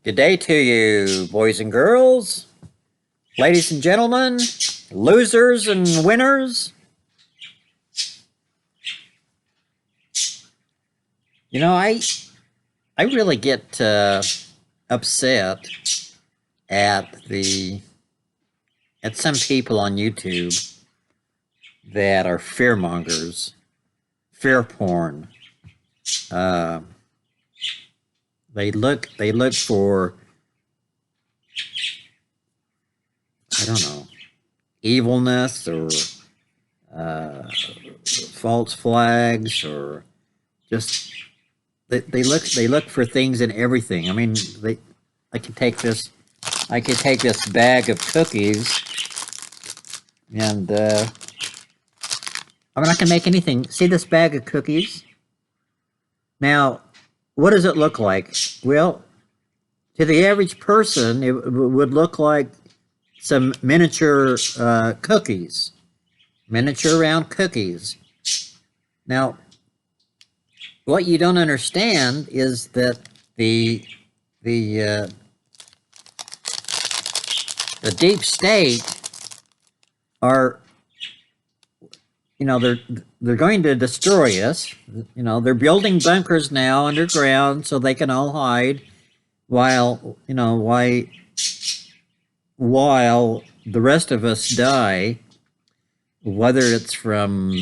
Good day to you, boys and girls, ladies and gentlemen, losers and winners. You know, I really get upset at some people on YouTube that are fearmongers, fear porn. Uh, they look for, I don't know, evilness or uh, false flags, or just they look for things in everything. I mean, I could take this bag of cookies, and I'm not gonna make anything. See this bag of cookies? Now, what does it look like? Well, to the average person, it would look like some miniature cookies, miniature round cookies. Now, what you don't understand is that the the uh, the deep state are, they're going to destroy us. They're building bunkers now underground so they can all hide while while the rest of us die, whether it's from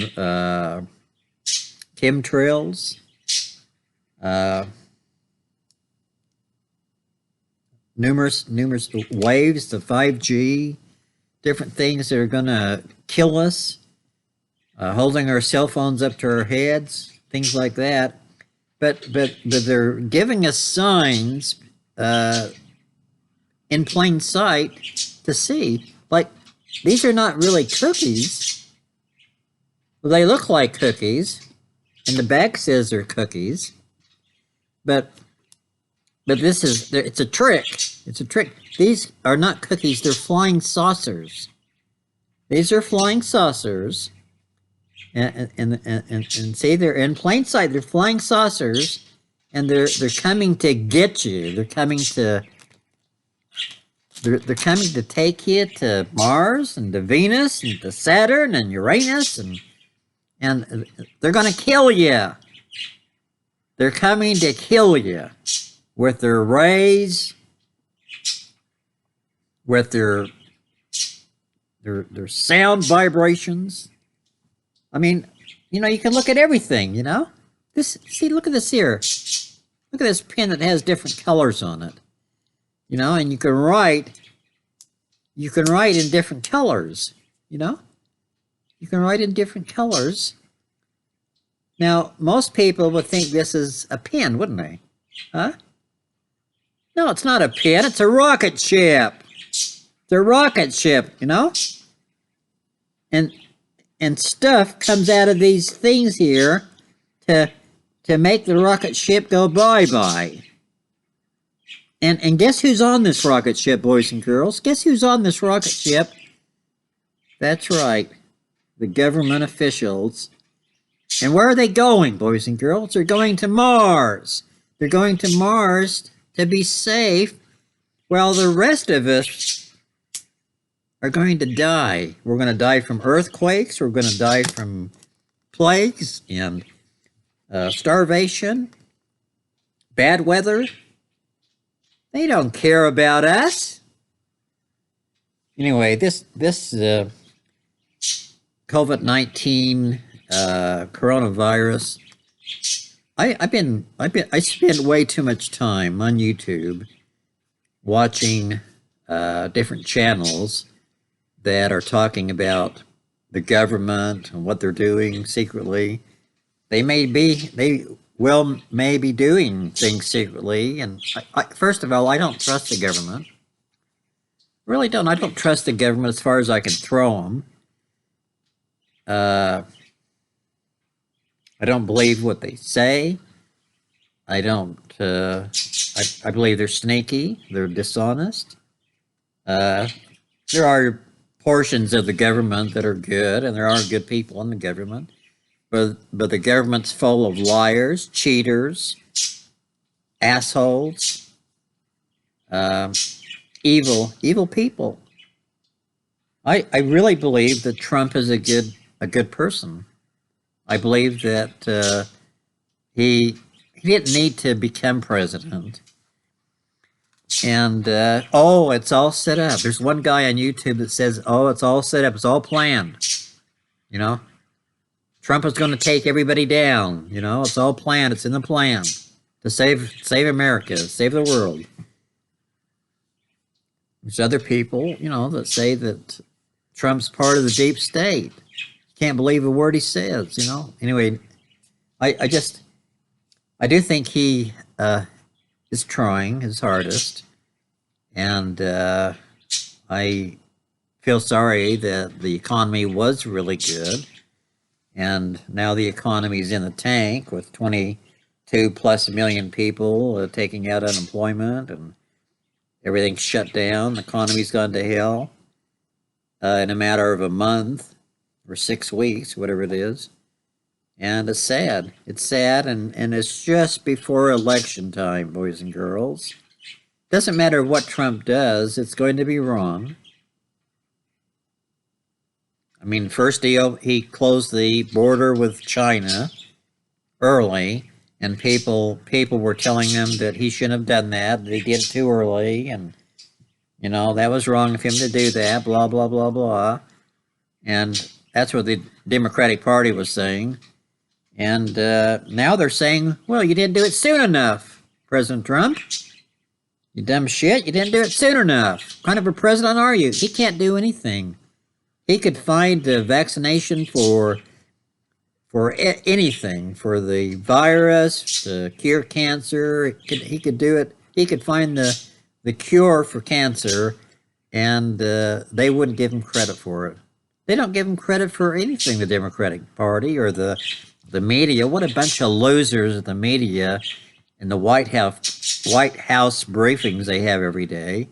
chemtrails, uh, numerous waves, the 5G, different things that are going to kill us, holding our cell phones up to our heads, things like that. But they're giving us signs in plain sight to see. Like, these are not really cookies. Well, they look like cookies, and the bag says they're cookies, but it's a trick. It's a trick. These are not cookies. They're flying saucers. These are flying saucers, and see, they're in plain sight. They're flying saucers, and they're coming to get you. They're coming to take you to Mars and to Venus and to Saturn and Uranus, and they're going to kill you. They're coming to kill you with their rays, with their sound vibrations. I mean, you can look at everything. Look at this here. Look at this pen that has different colors on it. And you can write in different colors. You can write in different colors. Now, most people would think this is a pen, wouldn't they? Huh? No, it's not a pen. It's a rocket ship. It's a rocket ship, And stuff comes out of these things here to make the rocket ship go bye-bye. And guess who's on this rocket ship, boys and girls? Guess who's on this rocket ship? That's right, the government officials. And where are they going, boys and girls? They're going to Mars. They're going to Mars to be safe, while the rest of us are going to die. We're going to die from earthquakes. We're going to die from plagues and starvation, bad weather. They don't care about us. Anyway, this COVID-19 coronavirus. I spend way too much time on YouTube watching different channels that are talking about the government and what they're doing secretly. They may be doing things secretly, and first of all, I don't trust the government. Really don't. I don't trust the government as far as I can throw them. I don't believe what they say. I don't. I believe they're sneaky. They're dishonest. There are portions of the government that are good, and there are good people in the government. But the government's full of liars, cheaters, assholes. evil people. I really believe that Trump is a good person. I believe that he didn't need to become president. And it's all set up. There's one guy on YouTube that says, "Oh, it's all set up. It's all planned." You know, Trump is going to take everybody down. You know, it's all planned. It's in the plan to save America, save the world. There's other people, that say that Trump's part of the deep state. Can't believe a word he says. Anyway, I do think he is trying his hardest, and I feel sorry that the economy was really good, and now the economy's in the tank with 22 plus million people taking out unemployment, and everything's shut down. The economy's gone to hell in a matter of a month or 6 weeks, whatever it is. And it's sad. It's sad, and it's just before election time, boys and girls. Doesn't matter what Trump does, it's going to be wrong. I mean, first he closed the border with China early, and people were telling him that he shouldn't have done that. They did it too early, and that was wrong of him to do that. Blah blah blah blah, and that's what the Democratic Party was saying. And now they're saying, well, you didn't do it soon enough, President Trump. You dumb shit, you didn't do it soon enough. What kind of a president are you? He can't do anything. He could find a vaccination for anything, for the virus, to cure cancer. He could do it. He could find the cure for cancer, and they wouldn't give him credit for it. They don't give him credit for anything, the Democratic Party or the media. What a bunch of losers at the media and the White House briefings they have every day.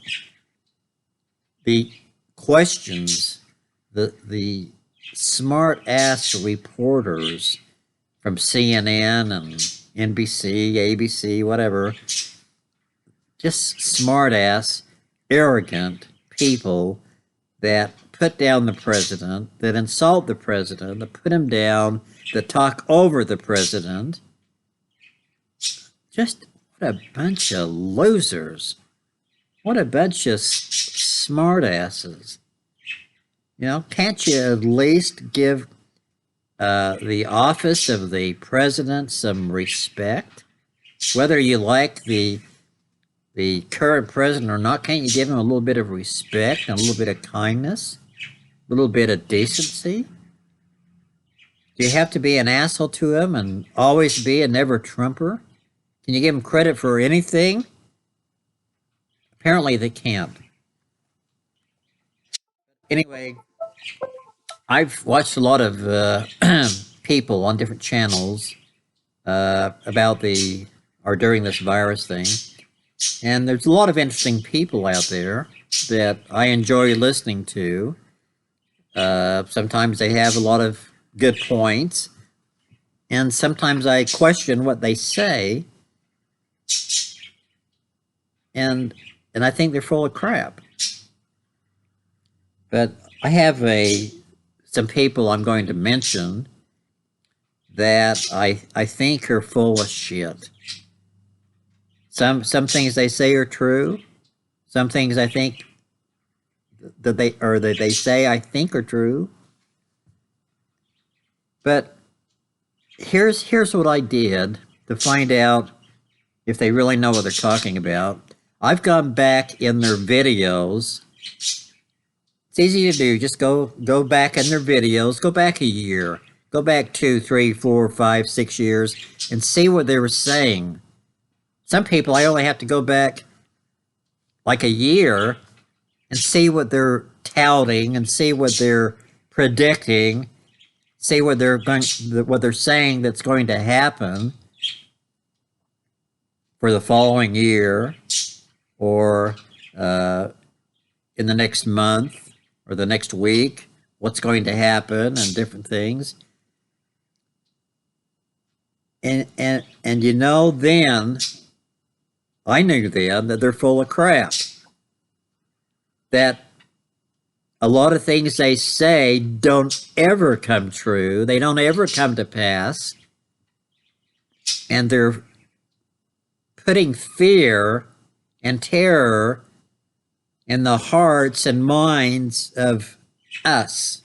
The questions, the smart ass reporters from CNN and NBC, ABC, whatever, just smart ass, arrogant people that put down the president, that insult the president, that put him down, that talk over the president. Just what a bunch of losers. What a bunch of smart asses. Can't you at least give the office of the president some respect? Whether you like the current president or not, can't you give him a little bit of respect and a little bit of kindness? A little bit of decency? Do you have to be an asshole to him and always be a never Trumper? Can you give him credit for anything? Apparently they can't. Anyway, I've watched a lot of people on different channels about during this virus thing. And there's a lot of interesting people out there that I enjoy listening to. Sometimes they have a lot of good points, and sometimes I question what they say, and I think they're full of crap. But I have some people I'm going to mention that I think are full of shit. Some things they say are true. Some things I think that they say I think are true. But here's what I did to find out if they really know what they're talking about. I've gone back in their videos. It's easy to do. Just go back in their videos. Go back a year. Go back 2, 3, 4, 5, 6 years and see what they were saying. Some people, I only have to go back like a year and see what they're touting and see what they're predicting, see what they're saying that's going to happen for the following year, or in the next month or the next week, what's going to happen and different things. And then I knew then that they're full of crap. That a lot of things they say don't ever come true. They don't ever come to pass. And they're putting fear and terror in the hearts and minds of us,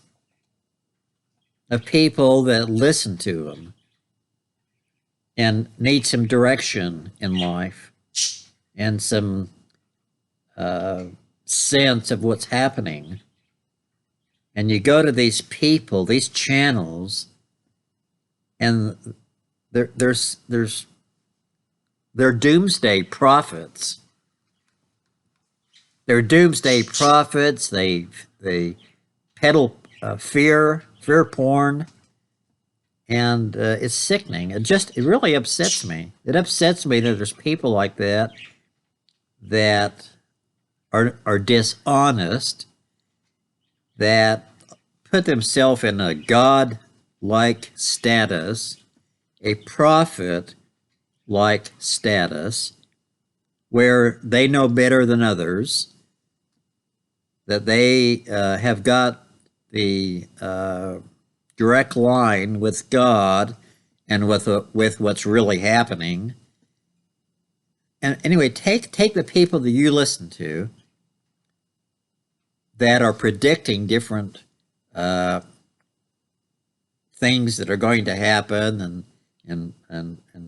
of people that listen to them and need some direction in life and some sense of what's happening. And you go to these people, these channels, and they're doomsday prophets. They're doomsday prophets. They peddle fear porn, and it's sickening. It really upsets me. It upsets me that there's people like that that are dishonest, that put themselves in a God-like status, a prophet-like status, where they know better than others, that they have got the direct line with God and with what's really happening. And anyway, take the people that you listen to that are predicting different things that are going to happen, and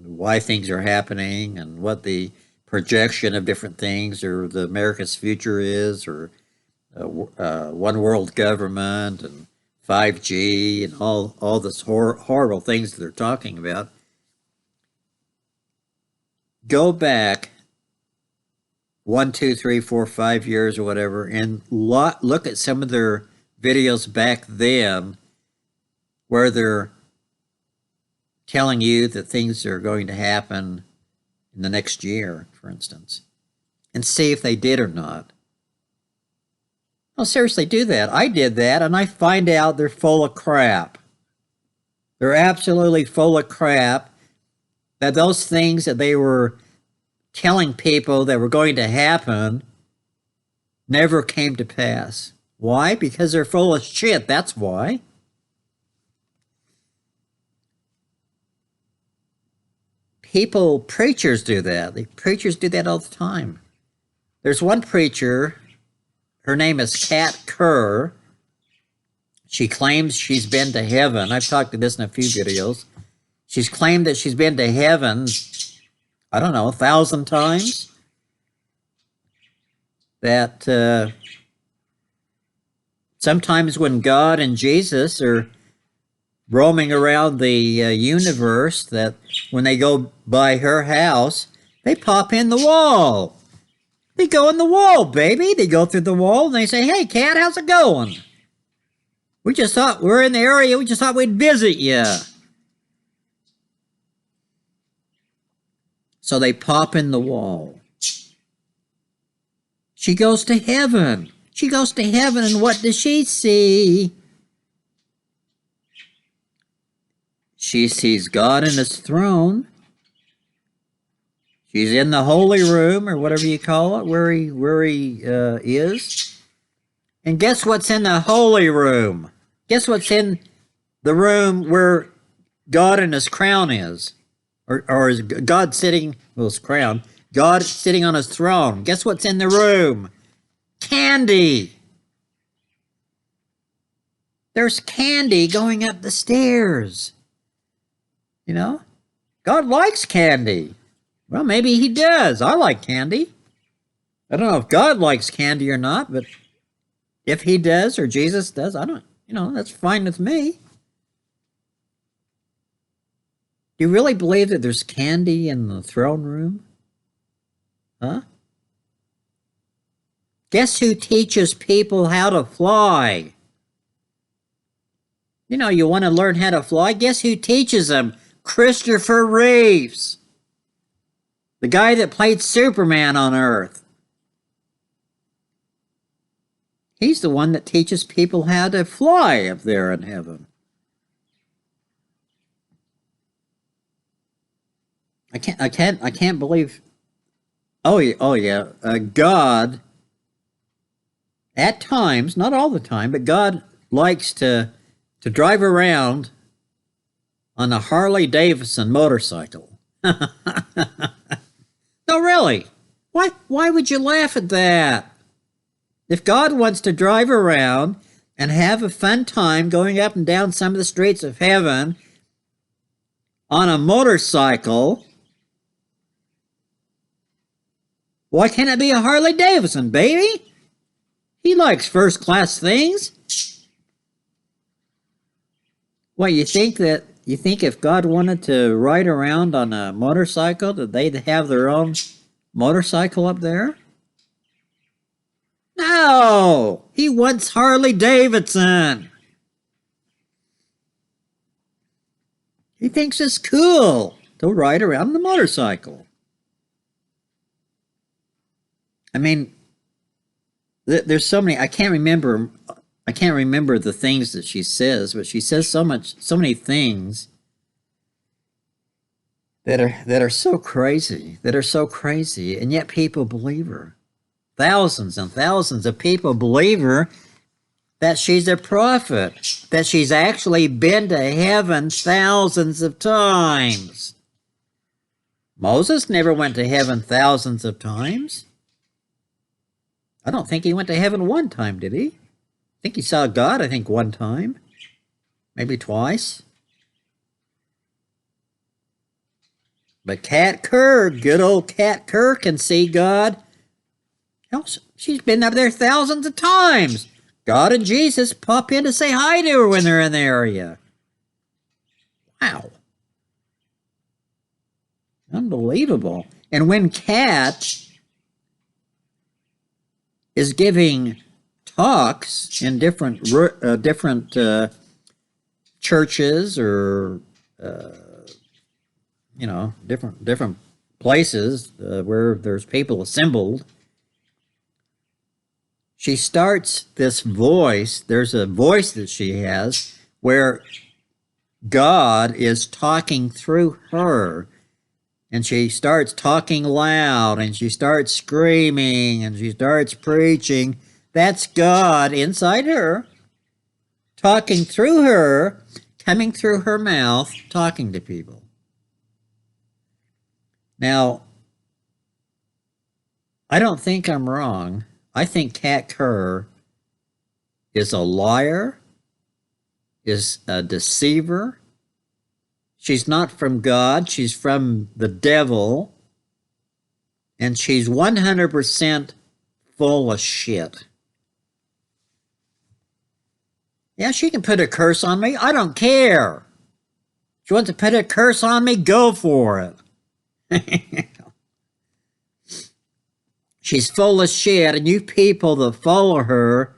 why things are happening, and what the projection of different things, or the America's future is, or one world government, and 5G, and all this horrible things that they're talking about. Go back 1, 2, 3, 4, 5 years or whatever, and look at some of their videos back then where they're telling you that things are going to happen in the next year, for instance, and see if they did or not. No, seriously, do that. I did that, and I find out they're full of crap. They're absolutely full of crap, that those things that they were telling people that were going to happen never came to pass. Why? Because they're full of shit. That's why. Preachers do that. Preachers do that all the time. There's one preacher, her name is Kat Kerr. She claims she's been to heaven. I've talked to this in a few videos. She's claimed that she's been to heaven, I don't know, 1,000 times. That sometimes when God and Jesus are roaming around the universe, that when they go by her house, they pop in the wall. They go in the wall, baby. They go through the wall and they say, "Hey, Cat, how's it going? We just thought we're in the area. We just thought we'd visit you." So they pop in the wall. She goes to heaven. She goes to heaven, and what does she see? She sees God in his throne. She's in the holy room, or whatever you call it, where he is. And guess what's in the holy room? Guess what's in the room where God and his crown is? Or is God sitting, well, his crown, God sitting on his throne. Guess what's in the room? Candy. There's candy going up the stairs. You know? God likes candy. Well, maybe he does. I like candy. I don't know if God likes candy or not, but if he does or Jesus does, I don't, that's fine with me. Do you really believe that there's candy in the throne room? Huh? Guess who teaches people how to fly? You want to learn how to fly? Guess who teaches them? Christopher Reeves. The guy that played Superman on Earth. He's the one that teaches people how to fly up there in heaven. I can't believe. Oh yeah. God, at times, not all the time, but God likes to drive around on a Harley Davidson motorcycle. No, really. Why would you laugh at that? If God wants to drive around and have a fun time going up and down some of the streets of heaven on a motorcycle, why can't it be a Harley Davidson, baby? He likes first class things. What, you think if God wanted to ride around on a motorcycle, that they'd have their own motorcycle up there? No! He wants Harley Davidson. He thinks it's cool to ride around on the motorcycle. I mean, there's so many. I can't remember the things that she says, but she says so many things that are so crazy, and yet people believe her. Thousands and thousands of people believe her, that she's a prophet, that she's actually been to heaven thousands of times. Moses never went to heaven thousands of times. I don't think he went to heaven one time, did he? I think he saw God, one time. Maybe twice. But Kat Kerr, good old Kat Kerr, can see God. She's been up there thousands of times. God and Jesus pop in to say hi to her when they're in the area. Wow. Unbelievable. And when Kat is giving talks in different churches or different places where there's people assembled, she starts this voice. There's a voice that she has where God is talking through her. And she starts talking loud, and she starts screaming, and she starts preaching. That's God inside her, talking through her, coming through her mouth, talking to people. Now, I don't think I'm wrong. I think Kat Kerr is a liar, is a deceiver. She's not from God. She's from the devil. And she's 100% full of shit. Yeah, she can put a curse on me. I don't care. She wants to put a curse on me, go for it. She's full of shit, and you people that follow her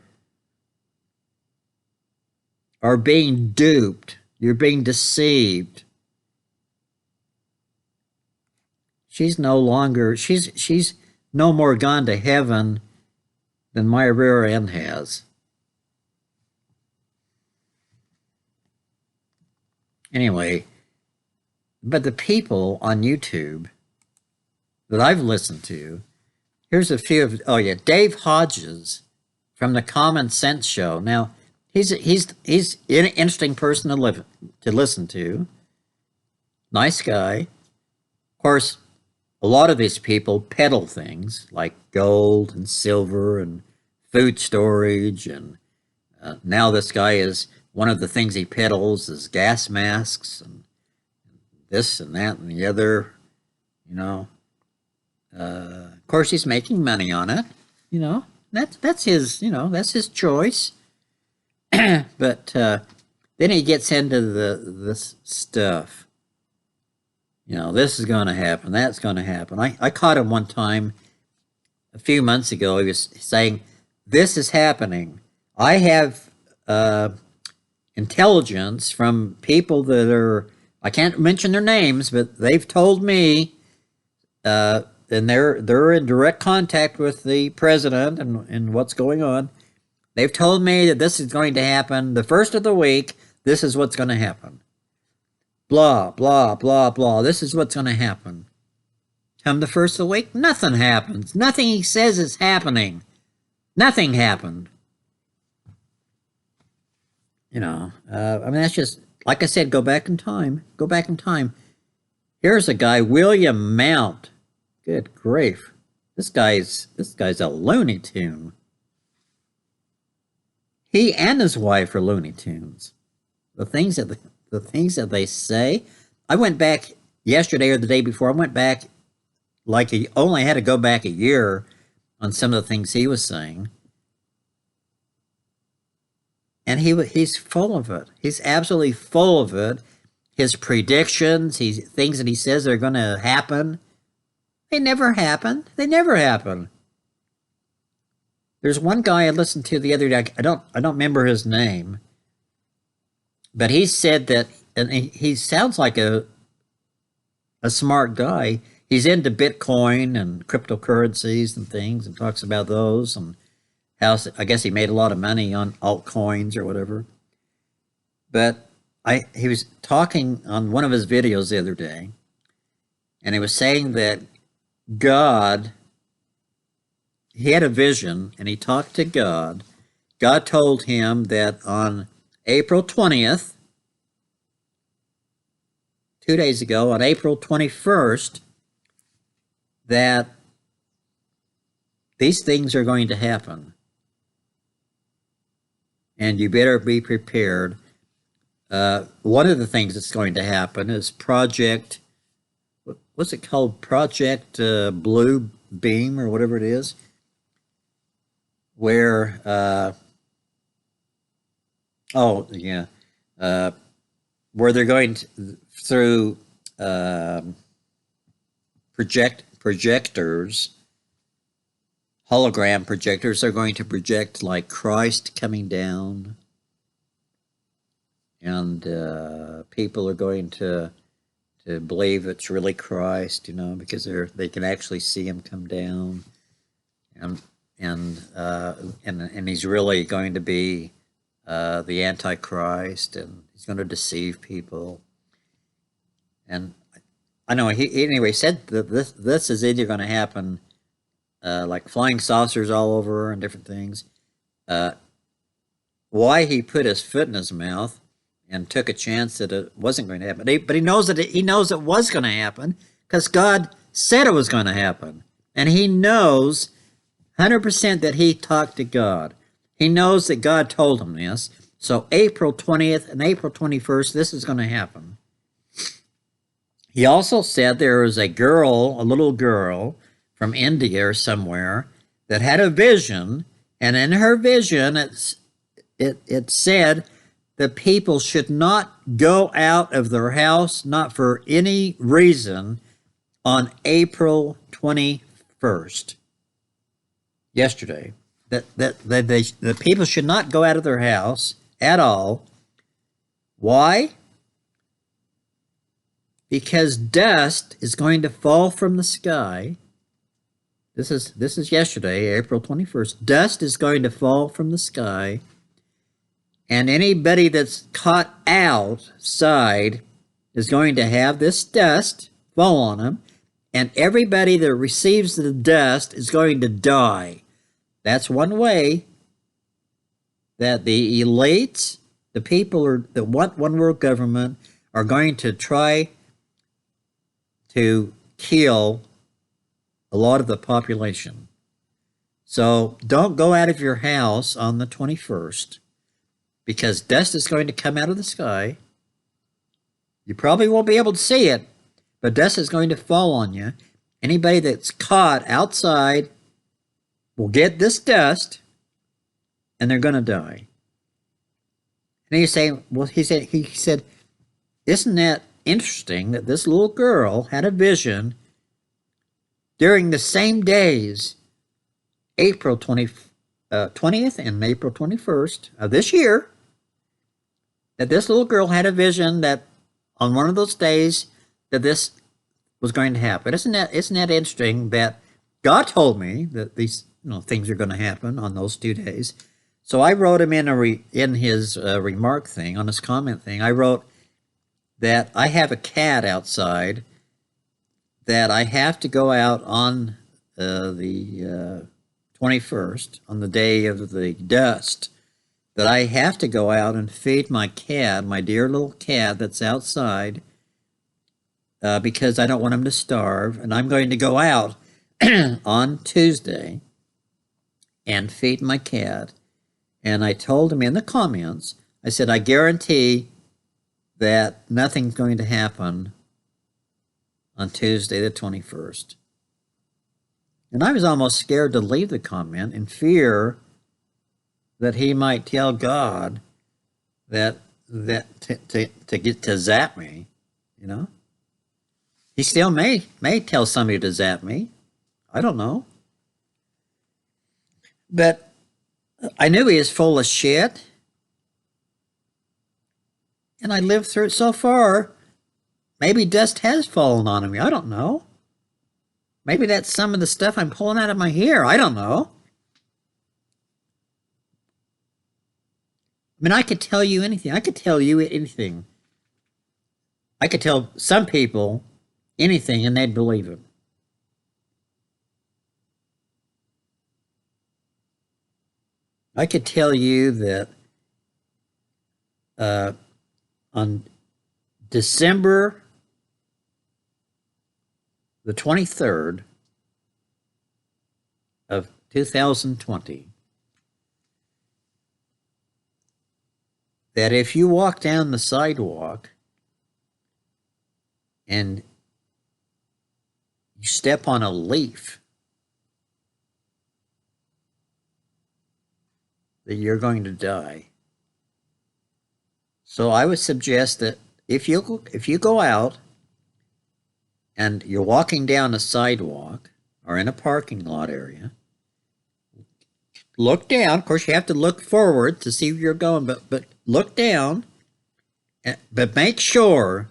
are being duped. You're being deceived. She's no more gone to heaven than my rear end has. Anyway, but the people on YouTube that I've listened to, here's a few of, Dave Hodges from the Common Sense Show. Now, he's an interesting person to listen to. Nice guy. Of course, a lot of these people peddle things like gold and silver and food storage, and now this guy is, one of the things he peddles is gas masks and this and that and the other, Of course, he's making money on it, that's his choice. But then he gets into this stuff. This is going to happen, that's going to happen. I caught him one time a few months ago. He was saying, this is happening. I have intelligence from people that are, I can't mention their names, but they've told me, and they're in direct contact with the president and what's going on. They've told me that this is going to happen the first of the week. This is what's going to happen. Blah, blah, blah, blah. This is what's going to happen. Come the first of the week, nothing happens. Nothing he says is happening. Nothing happened. You know, I mean, that's just, like I said, go back in time. Go back in time. Here's a guy, William Mount. Good grief. This guy's a Looney Tune. He and his wife are Looney Tunes. The things that they say. I went back yesterday or the day before. I went back, like he only had to go back a year on some of the things he was saying. And he's full of it. He's absolutely full of it. His predictions, things that he says are going to happen, they never happen. They never happen. There's one guy I listened to the other day. I don't remember his name, but he said that, and he sounds like a smart guy. He's into Bitcoin and cryptocurrencies and things, and talks about those, and how I guess he made a lot of money on altcoins or whatever. But he was talking on one of his videos the other day, and he was saying that God, he had a vision, and he talked to God. God told him that on April 20th, 2 days ago, on April 21st, that these things are going to happen. And you better be prepared. One of the things that's going to happen is Project, what's it called? Project Blue Beam or whatever it is, where, where they're going through projectors, hologram projectors. Are going to project like Christ coming down, and people are going to believe it's really Christ, you know, because they can actually see him come down, and he's really going to be the Antichrist, and he's going to deceive people. And I know he anyway said that this is either going to happen, like flying saucers all over and different things. Why he put his foot in his mouth and took a chance that it wasn't going to happen, but he knows it was going to happen because God said it was going to happen, and he knows 100% that he talked to God. He knows that God told him this. So April 20th and April 21st, this is going to happen. He also said there was a little girl from India or somewhere that had a vision, and in her vision it said that people should not go out of their house, not for any reason, on April 21st. Yesterday, that people should not go out of their house at all. Why? Because dust is going to fall from the sky. This is yesterday, April 21st. Dust is going to fall from the sky, and anybody that's caught outside is going to have this dust fall on them, and everybody that receives the dust is going to die. That's one way that the elites, the people that want one world government, are going to try to kill a lot of the population. So don't go out of your house on the 21st, because dust is going to come out of the sky. You probably won't be able to see it, but dust is going to fall on you. Anybody that's caught outside will get this dust, and they're going to die. And you say, well, he said, isn't that interesting that this little girl had a vision during the same days, April 20th and April 21st of this year, that this little girl had a vision that on one of those days that this was going to happen. Isn't that interesting that God told me that these things are going to happen on those 2 days? So I wrote him in his remark thing, on his comment thing, I wrote that I have a cat outside that I have to go out on the 21st, on the day of the dust, that I have to go out and feed my cat, my dear little cat that's outside, because I don't want him to starve. And I'm going to go out on Tuesday and feed my cat. And I told him in the comments, I said, I guarantee that nothing's going to happen on Tuesday the 21st. And I was almost scared to leave the comment in fear that he might tell God that to get to zap me, you know. He still may tell somebody to zap me. I don't know. But I knew he was full of shit. And I lived through it so far. Maybe dust has fallen on me. I don't know. Maybe that's some of the stuff I'm pulling out of my hair. I don't know. I mean, I could tell you anything. I could tell you anything. I could tell some people anything and they'd believe it. I could tell you that on December the 23rd of 2020, that if you walk down the sidewalk and you step on a leaf, that you're going to die. So I would suggest that if you go out and you're walking down a sidewalk or in a parking lot area, look down. Of course, you have to look forward to see where you're going, but look down. But make sure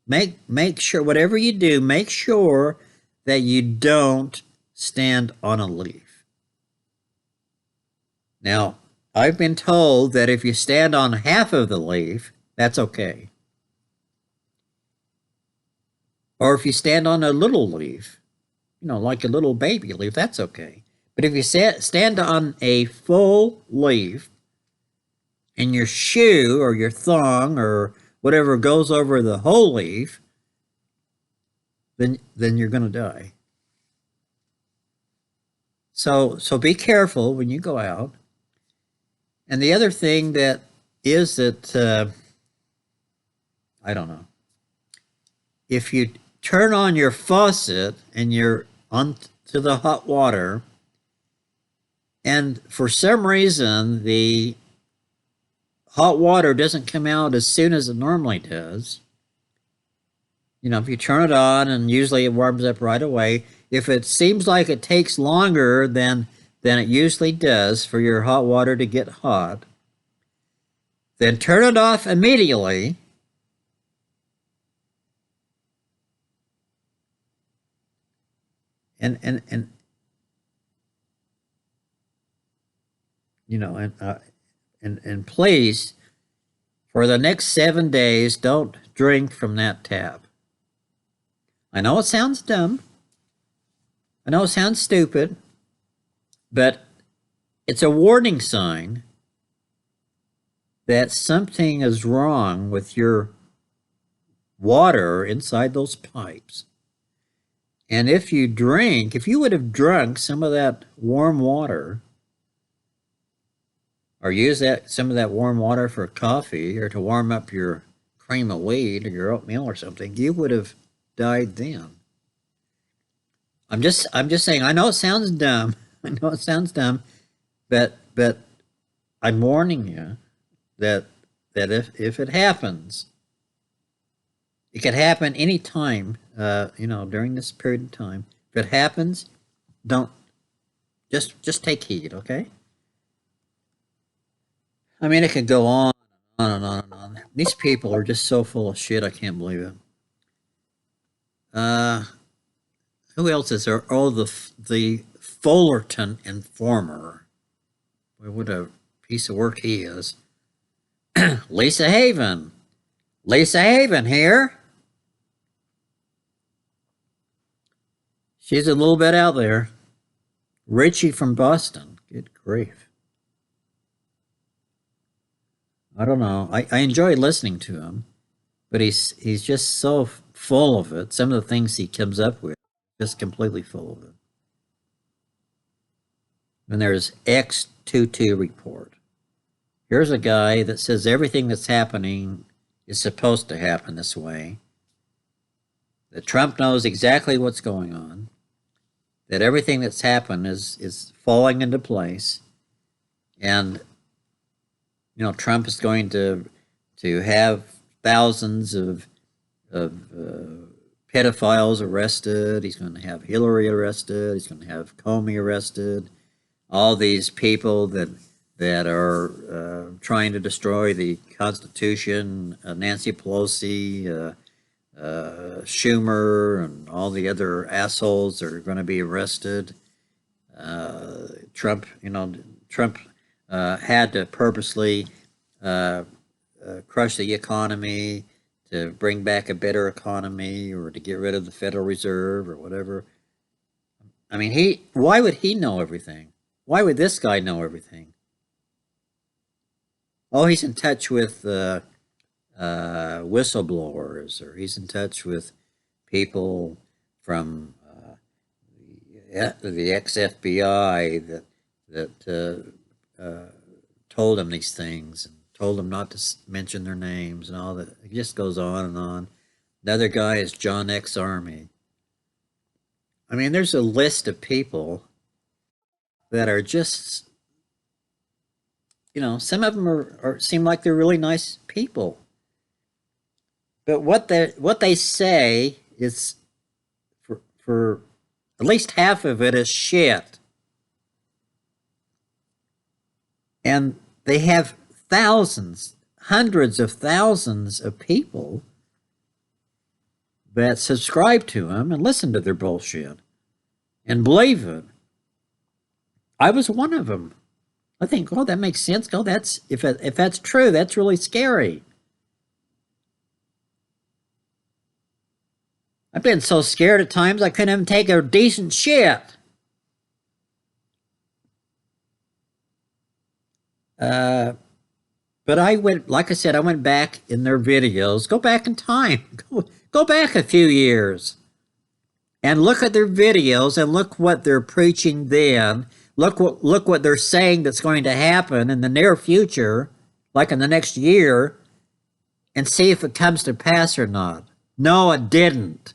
whatever you do, make sure that you don't stand on a leaf. Now, I've been told that if you stand on half of the leaf, that's okay. Or if you stand on a little leaf, like a little baby leaf, that's okay. But if you stand on a full leaf and your shoe or your thong or whatever goes over the whole leaf, then you're going to die. So be careful when you go out. And the other thing that is that, I don't know, if you turn on your faucet and you're on to the hot water, and for some reason the hot water doesn't come out as soon as it normally does, if you turn it on and usually it warms up right away, if it seems like it takes longer than it usually does for your hot water to get hot, then turn it off immediately. And please, for the next 7 days, don't drink from that tap. I know it sounds dumb. I know it sounds stupid. But it's a warning sign that something is wrong with your water inside those pipes. And if you would have drunk some of that warm water, or use some of that warm water for coffee or to warm up your cream of wheat or your oatmeal or something, you would have died then. I'm just saying, I know it sounds dumb. But I'm warning you that if it happens, it could happen any time, during this period of time. If it happens, don't just take heed, okay? I mean, it could go on and on and on. These people are just so full of shit. I can't believe it. Who else is there? Oh, the Fullerton Informer. What a piece of work he is. Lisa Haven. Lisa Haven here. She's a little bit out there. Richie from Boston. Good grief. I don't know. I enjoy listening to him, but he's just so full of it. Some of the things he comes up with, just completely full of it. And there's X22 report. Here's a guy that says everything that's happening is supposed to happen this way. That Trump knows exactly what's going on. That everything that's happened is falling into place. And, Trump is going to have thousands of pedophiles arrested. He's going to have Hillary arrested. He's going to have Comey arrested. All these people that are trying to destroy the Constitution, Nancy Pelosi, Schumer, and all the other assholes that are going to be arrested. Trump had to purposely crush the economy to bring back a better economy or to get rid of the Federal Reserve or whatever. I mean, why would he know everything? Why would this guy know everything? Oh, he's in touch with whistleblowers, or he's in touch with people from the ex-FBI that told him these things and told him not to mention their names and all that. It just goes on and on. Another guy is John X. Army. I mean, there's a list of people that are just, some of them seem like they're really nice people. But what they say is, for at least half of it is shit. And they have thousands, hundreds of thousands of people that subscribe to them and listen to their bullshit and believe it. I was one of them. I think, oh, that makes sense. Oh, if that's true, that's really scary. I've been so scared at times I couldn't even take a decent shit. But I went back in their videos. Go back in time. Go back a few years. And look at their videos and look what they're preaching then. Look what they're saying that's going to happen in the near future, like in the next year, and see if it comes to pass or not. No, it didn't.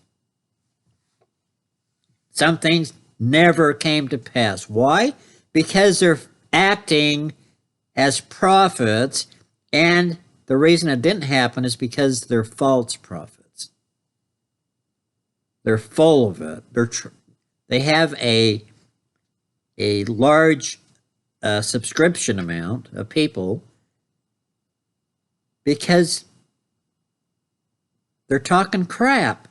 Some things never came to pass. Why? Because they're acting as prophets, and the reason it didn't happen is because they're false prophets. They're full of it. They have a large subscription amount of people because they're talking crap.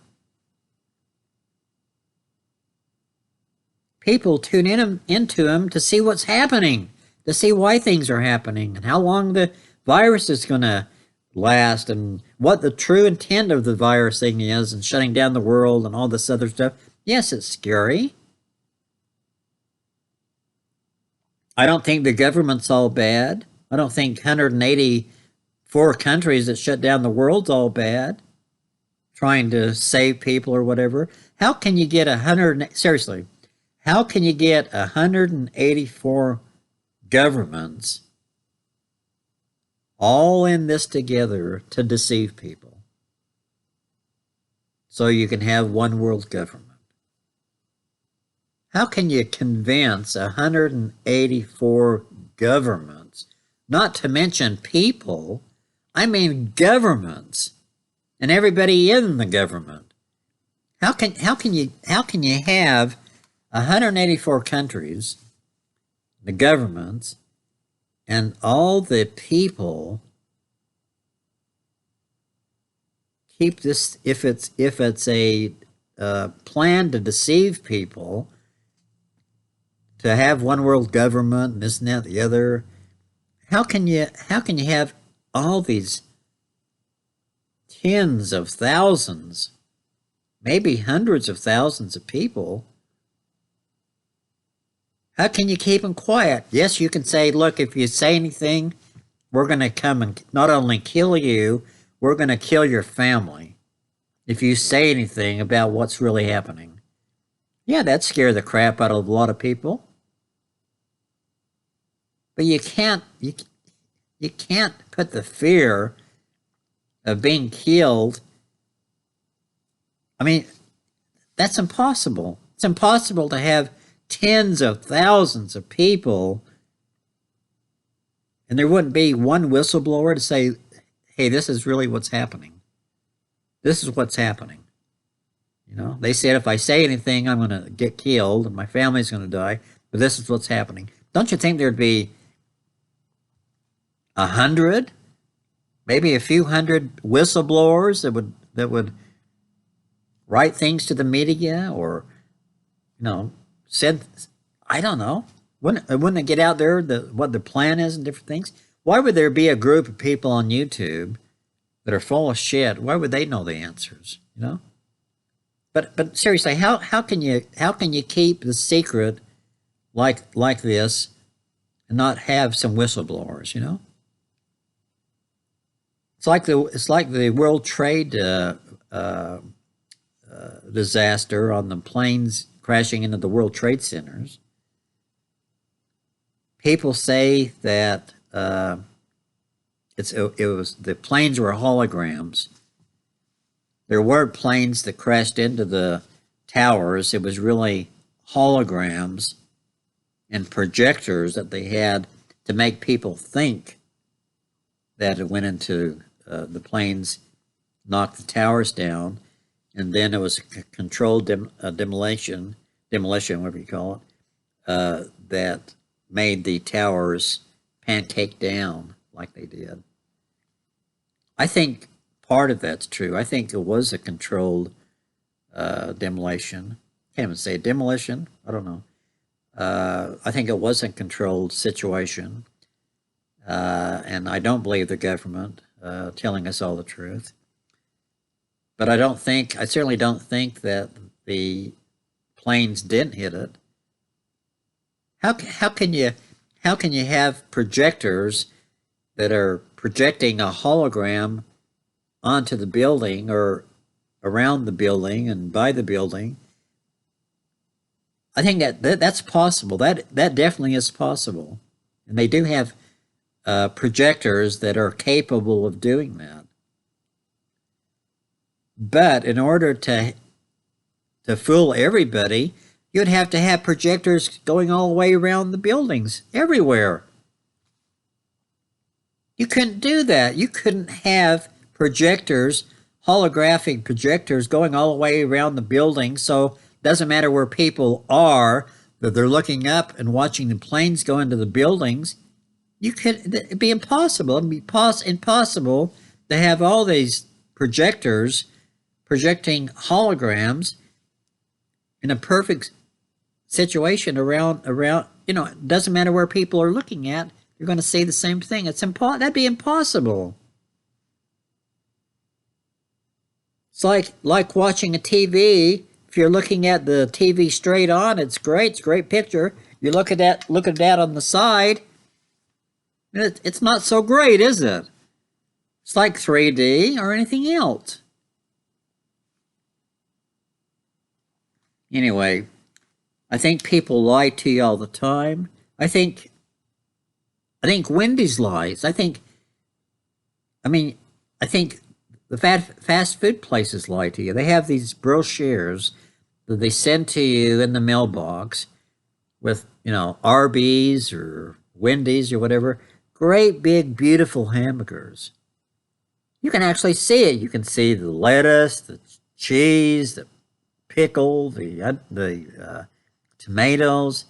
People tune into them to see what's happening, to see why things are happening and how long the virus is going to last and what the true intent of the virus thing is and shutting down the world and all this other stuff. Yes, it's scary. I don't think the government's all bad. I don't think 184 countries that shut down the world's all bad, trying to save people or whatever. How can you get 184 governments all in this together to deceive people so you can have one world government? How can you convince 184 governments, not to mention people, I mean governments, and everybody in the government? How can you have 184 countries, the governments, and all the people keep this, if it's a plan to deceive people, to have one world government and this and that, the other. How can you have all these tens of thousands, maybe hundreds of thousands of people How can you keep them quiet? Yes, you can say, look, if you say anything, we're going to come and not only kill you, we're going to kill your family if you say anything about what's really happening. Yeah, that'd scare the crap out of a lot of people. But you can't put the fear of being killed. I mean, that's impossible. It's impossible to have tens of thousands of people and there wouldn't be one whistleblower to say, hey, this is really what's happening. This is what's happening. You know, they said if I say anything, I'm going to get killed and my family's going to die, but this is what's happening. Don't you think there'd be 100, maybe a few hundred whistleblowers that would write things to the media or, said, I don't know. Wouldn't it get out there what the plan is and different things? Why would there be a group of people on YouTube that are full of shit? Why would they know the answers? But seriously, how can you keep the secret like this and not have some whistleblowers? It's like the World Trade disaster on the planes crashing into the World Trade Centers. People say that it was the planes were holograms. There weren't planes that crashed into the towers. It was really holograms and projectors that they had to make people think that it went into the planes, knocked the towers down, and then it was a controlled demolition, whatever you call it, that made the towers pancake down like they did. I think part of that's true. I think it was a controlled demolition. Can't even say demolition. I don't know. I think it was a controlled situation. And I don't believe the government telling us all the truth. But I certainly don't think that the planes didn't hit it. How can you have projectors that are projecting a hologram onto the building or around the building and by the building? I think that's possible. That definitely is possible, and they do have projectors that are capable of doing that. But in order to fool everybody, you'd have to have projectors going all the way around the buildings, everywhere. You couldn't do that. You couldn't have projectors, holographic projectors going all the way around the building, so it doesn't matter where people are, that they're looking up and watching the planes go into the buildings. It'd be impossible. It'd be impossible to have all these projectors projecting holograms in a perfect situation around. It doesn't matter where people are looking at. You're going to see the same thing. That'd be impossible. It's like watching a TV. If you're looking at the TV straight on, it's great. It's a great picture. You look at that on the side, it's not so great, is it? It's like 3D or anything else. Anyway, I think people lie to you all the time. I think Wendy's lies. I think the fast food places lie to you. They have these brochures that they send to you in the mailbox with, Arby's or Wendy's or whatever. Great big beautiful hamburgers. You can actually see it. You can see the lettuce, the cheese, the pickle, the tomatoes,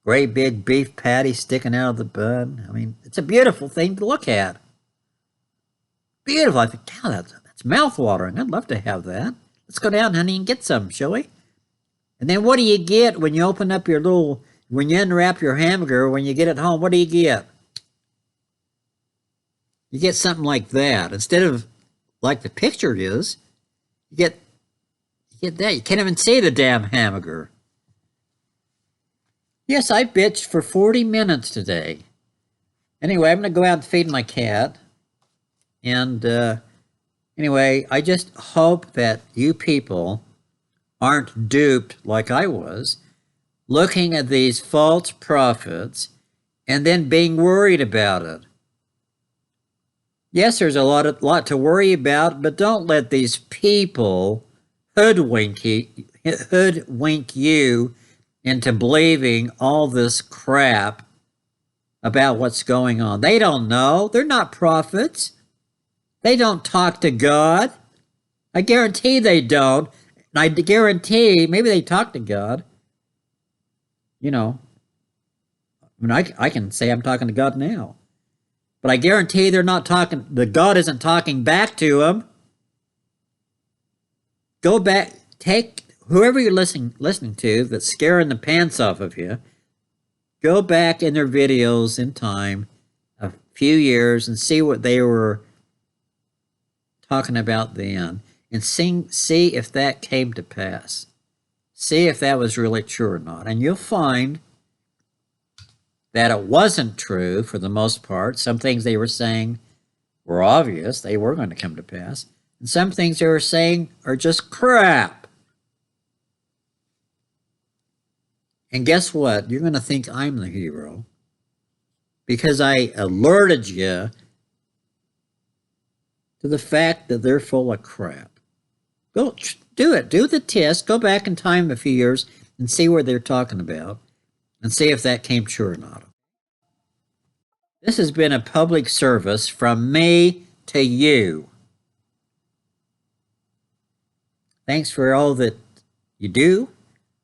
great big beef patty sticking out of the bun. I mean, it's a beautiful thing to look at. Beautiful. I think, God, that's mouth-watering. I'd love to have that. Let's go down, honey, and get some, shall we? And then what do you get when you open up when you unwrap your hamburger, when you get it home, what do you get? You get something like that. Instead of like the picture is, you get that. You can't even see the damn hamburger. Yes, I bitched for 40 minutes today. Anyway, I'm going to go out and feed my cat. And anyway, I just hope that you people aren't duped like I was, looking at these false prophets and then being worried about it. Yes, there's a lot to worry about, but don't let these people hoodwink you into believing all this crap about what's going on. They don't know. They're not prophets. They don't talk to God. I guarantee they don't. And I guarantee maybe they talk to God. You know, I mean, I can say I'm talking to God now. But I guarantee they're not talking, the God isn't talking back to them. Go back, take whoever you're listening to that's scaring the pants off of you, go back in their videos in time, a few years, and see what they were talking about then, and see if that came to pass. See if that was really true or not. And you'll find that it wasn't true for the most part. Some things they were saying were obvious, they were going to come to pass. And some things they were saying are just crap. And guess what? You're going to think I'm the hero because I alerted you to the fact that they're full of crap. Go do it. Do the test. Go back in time a few years and see what they're talking about and see if that came true or not. This has been a public service from me to you. Thanks for all that you do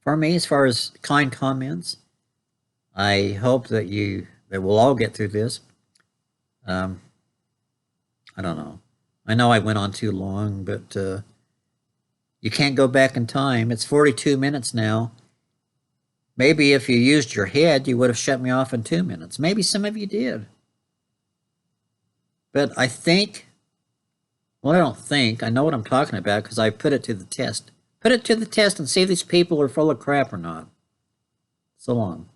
for me as far as kind comments. I hope that we'll all get through this. I don't know. I know I went on too long, but you can't go back in time. It's 42 minutes now. Maybe if you used your head, you would have shut me off in 2 minutes. Maybe some of you did. But I think, well, I don't think, I know what I'm talking about because I put it to the test. Put it to the test and see if these people are full of crap or not. So long.